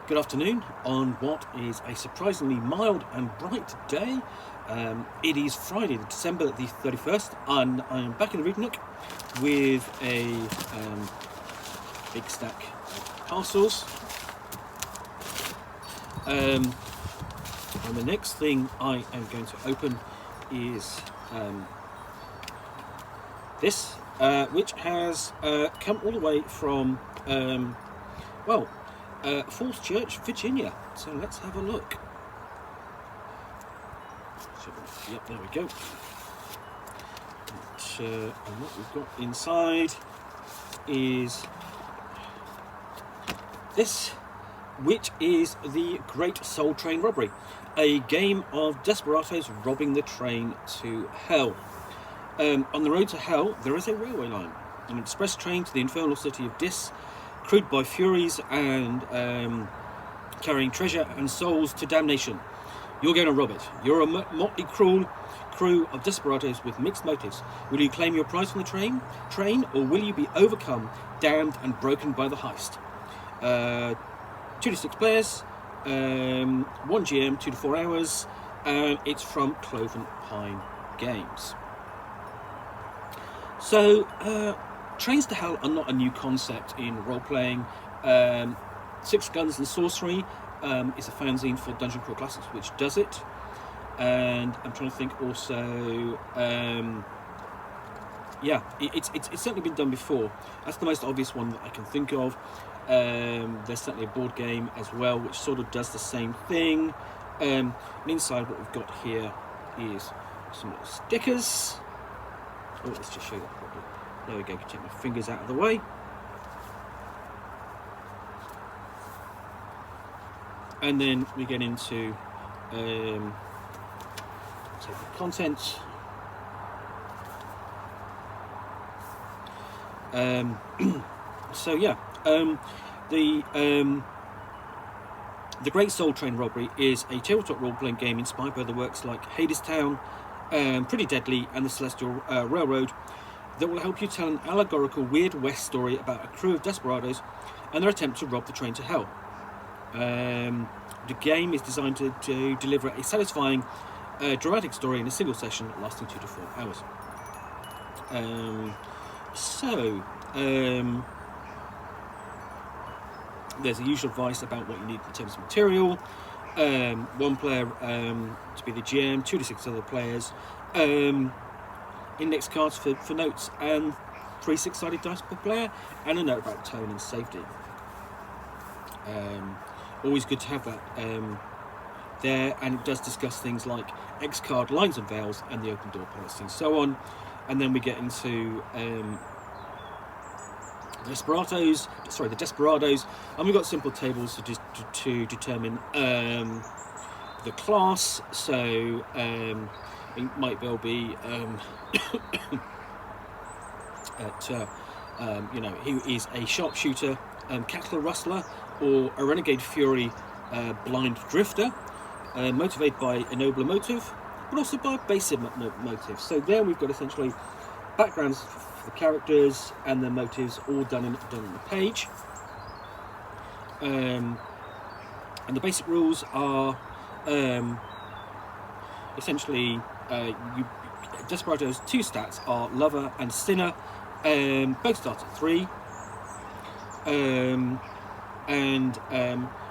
Good afternoon on what is a surprisingly mild and bright day. It is Friday, December the 31st, and I am back in the reading nook with a big stack of parcels. And the next thing I am going to open is this, which has come all the way from, Falls Church, Virginia. So let's have a look. Yep, there we go. And what we've got inside is this, which is the Great Soul Train Robbery, a game of Desperados robbing the train to hell. On the road to hell, there is a railway line, an express train to the infernal city of Dis, crewed by furies and carrying treasure and souls to damnation. You're going to rob it. You're a motley crew of desperados with mixed motives. Will you claim your prize from the train, or will you be overcome, damned and broken by the heist? 2 to 6 players, 1 GM, 2 to 4 hours, and it's from Cloven Pine Games. So, Trains to Hell are not a new concept in role-playing. Six Guns and Sorcery is a fanzine for Dungeon Crawl Classics which does it. And I'm trying to think also, it's certainly been done before. That's the most obvious one that I can think of. There's certainly a board game as well which sort of does the same thing. And inside what we've got here is some little stickers. Oh, let's just show that properly. There we go, can take my fingers out of the way. And then we get into the contents. The Great Soul Train Robbery is a tabletop role-playing game inspired by the works like Hadestown, Pretty Deadly, and the Celestial Railroad, that will help you tell an allegorical Weird West story about a crew of desperados and their attempt to rob the train to hell. The game is designed to deliver a satisfying, dramatic story in a single session lasting 2 to 4 hours. There's the usual advice about what you need in terms of material. 1 player to be the GM, 2 to 6 other players. Index cards for notes, and 3 6-sided dice per player, and a note about tone and safety. Always good to have that there, and it does discuss things like X card lines and veils and the open door policy and so on. And then we get into the Desperados, and we've got simple tables to determine the class. So it might well be who is a sharpshooter, cattle rustler, or a renegade fury, blind drifter, motivated by a nobler motive, but also by a baser motive. So there we've got essentially backgrounds for the characters and their motives all done on the page. And the basic rules are essentially Desperados' 2 stats are Lover and Sinner, both start at 3, and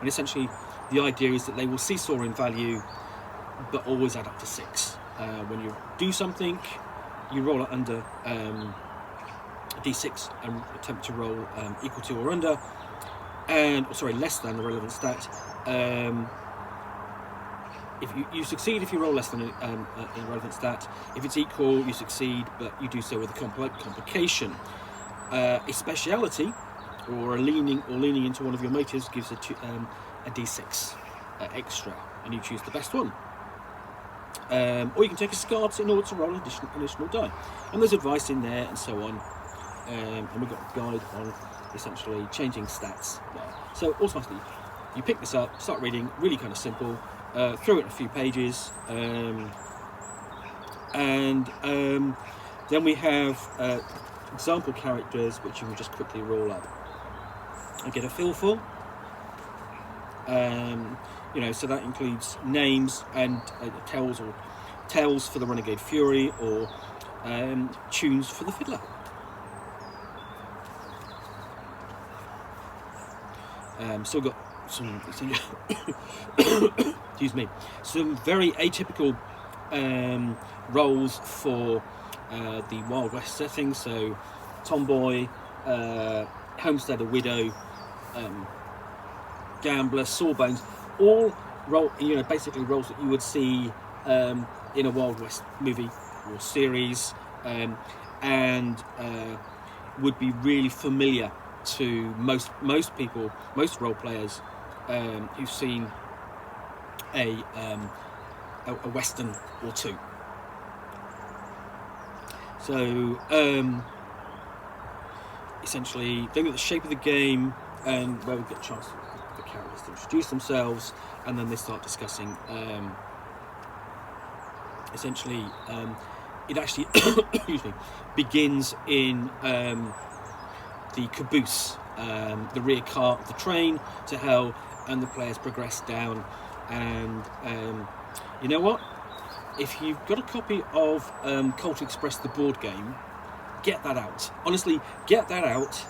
essentially the idea is that they will seesaw in value but always add up to 6. When you do something, you roll it under a d6 and attempt to roll equal to or under, less than the relevant stat. If you succeed if you roll less than a relevant stat. If it's equal, you succeed, but you do so with a complication. A speciality, or leaning into one of your motives, gives a d6 extra, and you choose the best one. Or you can take a SCART in order to roll an additional die. And there's advice in there and so on. And we've got a guide on essentially changing stats there. So automatically, you pick this up, start reading, really kind of simple. Through it a few pages, and then we have example characters which you can just quickly roll up and get a feel for. You know, so that includes names and tells for the Renegade Fury, or tunes for the fiddler. So we've got some excuse me, some very atypical roles for the Wild West setting. So tomboy, homesteader, widow, gambler, sawbones, all basically roles that you would see in a Wild West movie or series, and would be really familiar to most people, most role players who've seen a Western or two. So essentially, then we've got the shape of the game, and where we get a chance for the characters to introduce themselves, and then they start discussing. Essentially, it actually excuse me, begins in the caboose, the rear car of the train to hell, and the players progress down. And you know what? If you've got a copy of Culture Express, the board game, get that out. Honestly, get that out.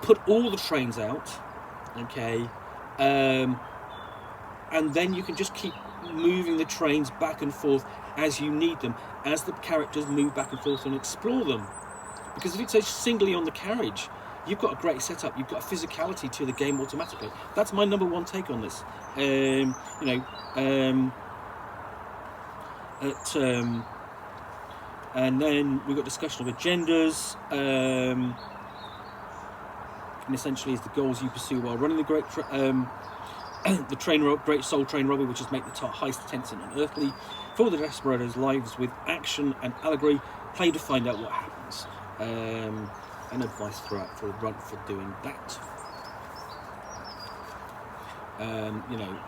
Put all the trains out, okay? And then you can just keep moving the trains back and forth as you need them, as the characters move back and forth and explore them. Because if it's a singly on the carriage, you've got a great setup, you've got a physicality to the game automatically. That's my number one take on this. And then we've got discussion of agendas, and essentially is the goals you pursue while running the Great Soul Train Robbery, which is make the heist tense and unearthly. For the Desperados' lives with action and allegory, play to find out what happens. And advice throughout for doing that.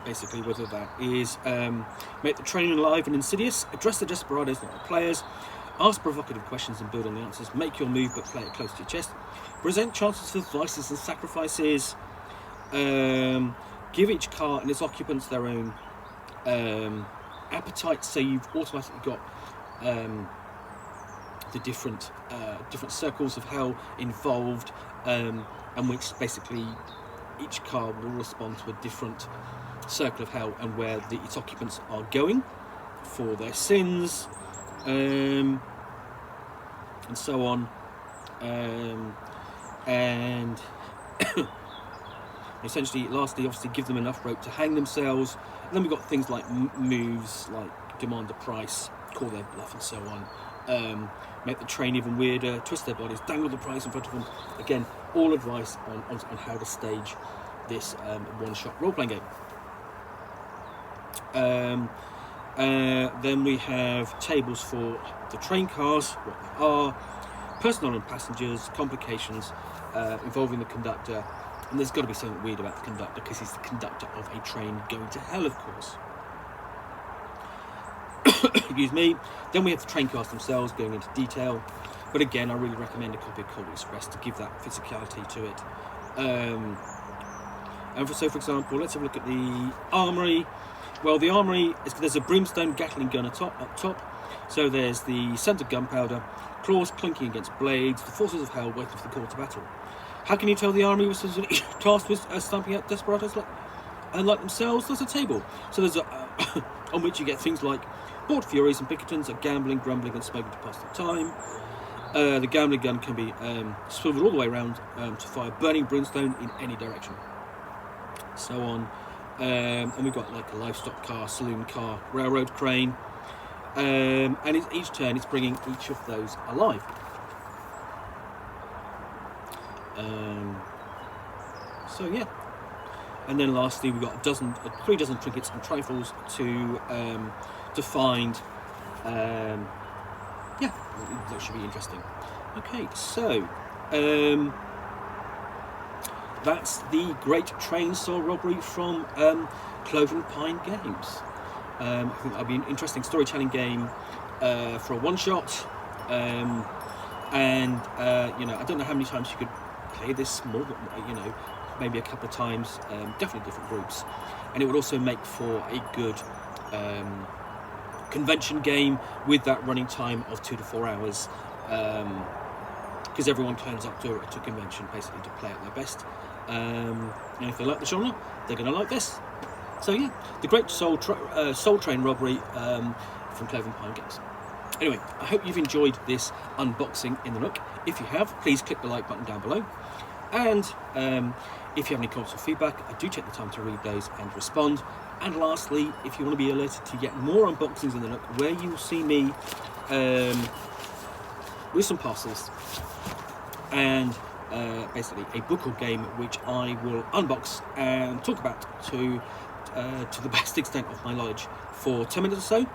Basically whether that is make the train alive and insidious, address the Desperados, not the players, ask provocative questions and build on the answers, make your move but play it close to your chest, present chances for vices and sacrifices, give each car and its occupants their own appetite, so you've automatically got the different circles of hell involved, and which basically each car will respond to a different circle of hell and where its occupants are going for their sins, and so on, and essentially, lastly, obviously give them enough rope to hang themselves. And then we've got things like moves like demand a price, call their bluff, and so on. Make the train even weirder, twist their bodies, dangle the prize in front of them. Again, all advice on how to stage this one-shot role-playing game. Then we have tables for the train cars, what they are, personnel and passengers, complications involving the conductor. And there's got to be something weird about the conductor, because he's the conductor of a train going to hell, of course. Excuse me. Then we have the train cars themselves going into detail, but again, I really recommend a copy of Culture Express to give that physicality to it. For example, let's have a look at the armory. Well, the armory there's a brimstone Gatling gun up top. So there's the scent of gunpowder, claws clinking against blades, the forces of hell waiting for the call to battle. How can you tell the army was tasked with stamping out Desperados like themselves? There's a table. So there's on which you get things like bored furies and Pinkertons are gambling, grumbling, and smoking to pass the time. The gambling gun can be swiveled all the way around to fire burning brimstone in any direction. So on. And we've got like a livestock car, saloon car, railroad crane. And each turn it's bringing each of those alive. So yeah. And then lastly, we've got 3 dozen trinkets and trifles to find. Yeah, that should be interesting. Okay, so that's the Great Train Soul Robbery from Cloven Pine Games. I think that'll be an interesting storytelling game for a one-shot. I don't know how many times you could play this more, maybe a couple of times, definitely different groups, and it would also make for a good convention game with that running time of 2 to 4 hours, because everyone turns up to convention basically to play at their best, and if they like the genre, they're going to like this. So yeah, the Great Soul Train Robbery from Cloven Pine Games. Anyway, I hope you've enjoyed this unboxing in the Nook. If you have, please click the like button down below. And if you have any comments or feedback, I do take the time to read those and respond. And lastly, if you want to be alerted to get more unboxings in the Nook, where you will see me with some parcels and basically a book or game which I will unbox and talk about to the best extent of my knowledge for 10 minutes or so,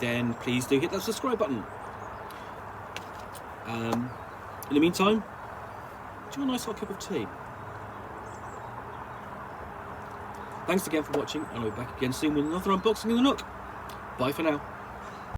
then please do hit that subscribe button. In the meantime, do a nice hot cup of tea. Thanks again for watching, and I'll be back again soon with another unboxing in the Nook. Bye for now.